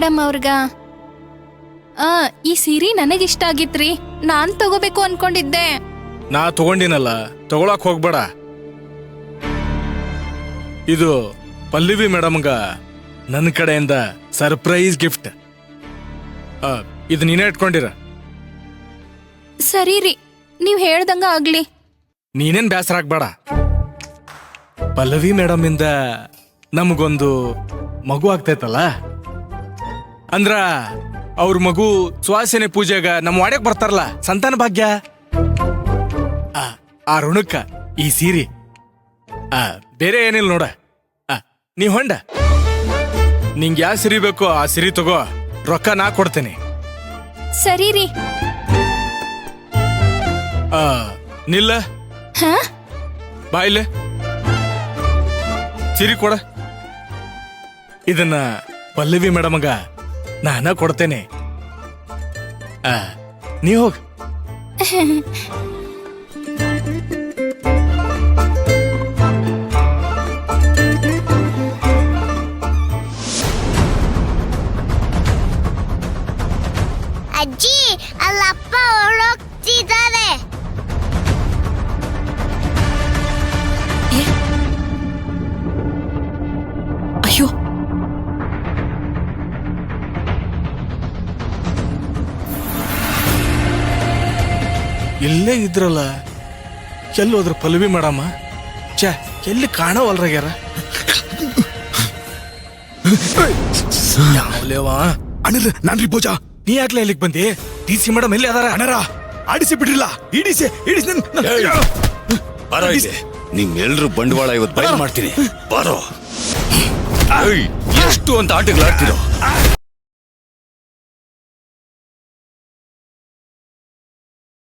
Madam ಅವ್ರಗ ಈ ಸೀರೆ ನನಗಿಷ್ಟ ಆಗಿತ್ರಿ. ನಾನ್ ತಗೋಬೇಕು ಅನ್ಕೊಂಡಿದ್ದೆ. ನಾ ತಗೊಂಡಿನಲ್ಲ, ತಗೊಳಕ್ ಹೋಗ್ಬೇಡ. ಇದು ಪಲ್ಲವಿ ಮೇಡಮ್ಗ ನನ್ನ ಕಡೆಯಿಂದ ಸರ್ಪ್ರೈಸ್ ಗಿಫ್ಟ್. ಇದು ನೀನೇ ಇಟ್ಕೊಂಡಿರ. ಸರಿ ರೀ, ನೀವ್ ಹೇಳ್ದಂಗ ಆಗ್ಲಿ. ನೀನೇನ್ ಬೇಸರ ಆಗ್ಬೇಡ. ಪಲ್ಲವಿ ಮೇಡಮ್ ಇಂದ ನಮಗೊಂದು ಮಗು ಆಗ್ತೈತಲ್ಲ, ಅಂದ್ರ ಅವ್ರ ಮಗು ಸುವಾಸನೆ ಪೂಜೆಗ ನಮ್ಮ ವಾಡ್ಯಕ್ ಬರ್ತಾರಲ್ಲ, ಸಂತಾನ ಭಾಗ್ಯ. ಆ ಋಣಕ್ಕ ಈ ಸೀರೆ. ಬೇರೆ ಏನಿಲ್ಲ ನೋಡ. ನೀ ಹೊಂಡ ನಿಂಗೆ ಯಾವ ಸಿರಿ ಬೇಕೋ ಆ ಸಿರಿ ತಗೋ, ರೊಕ್ಕ ನಾ ಕೊಡ್ತೇನೆ. ಸರಿ ರೀ. ನಿಲ್ಲ ಬಾಯಿಲೆ ಸಿರಿ ಕೊಡ. ಇದನ್ನ ಪಲ್ಲವಿ ಮೇಡಮ್ಗ ನಾನ ಕೊಡ್ತೇನೆ. ನೀ ಹೋಗ. ಅಜ್ಜಿ, ಅಲ್ಲಪ್ಪ ಹೊರಡೋಗ್ತಿದ್ದಾರೆ. ಅಯ್ಯೋ, ಇಲ್ಲೇ ಇದ್ರಲ್ಲ, ಎಲ್ಲಿ ಹೋದ್ರ ಪಲ್ಲವಿ ಮೇಡಮ್ಮ? ಛೇ, ಎಲ್ಲಿ ಕಾಣವಲ್ರಾಗ್ಯಾರ? ಯಾವ್ಲೇವಾ ಅಣ್ಣರ, ನಾನ್ರಿ ಪೂಜಾ. ನೀ ಯಾಕ್ಲೆ ಇಲ್ಲಿಗೆ ಬಂದಿ? ಡಿ ಸಿ ಮೇಡಮ್ ಎಲ್ಲಿ ಅದಾರ? ಅಣ್ಣರ, ಆಡಿಸಿ ಬಿಡ್ರಿಲ್ಲ. ಇಡಿಸಿ ಬರೋ ಇದೆ. ನಿಮ್ಮೆಲ್ರು ಬಂಡವಾಳ ಇವತ್ತು ಬಯಲು ಮಾಡ್ತೀನಿ. ಬರೋ. ಎಷ್ಟು ಅಂತ ಆಟಗಳಾಡ್ತಿರೋ?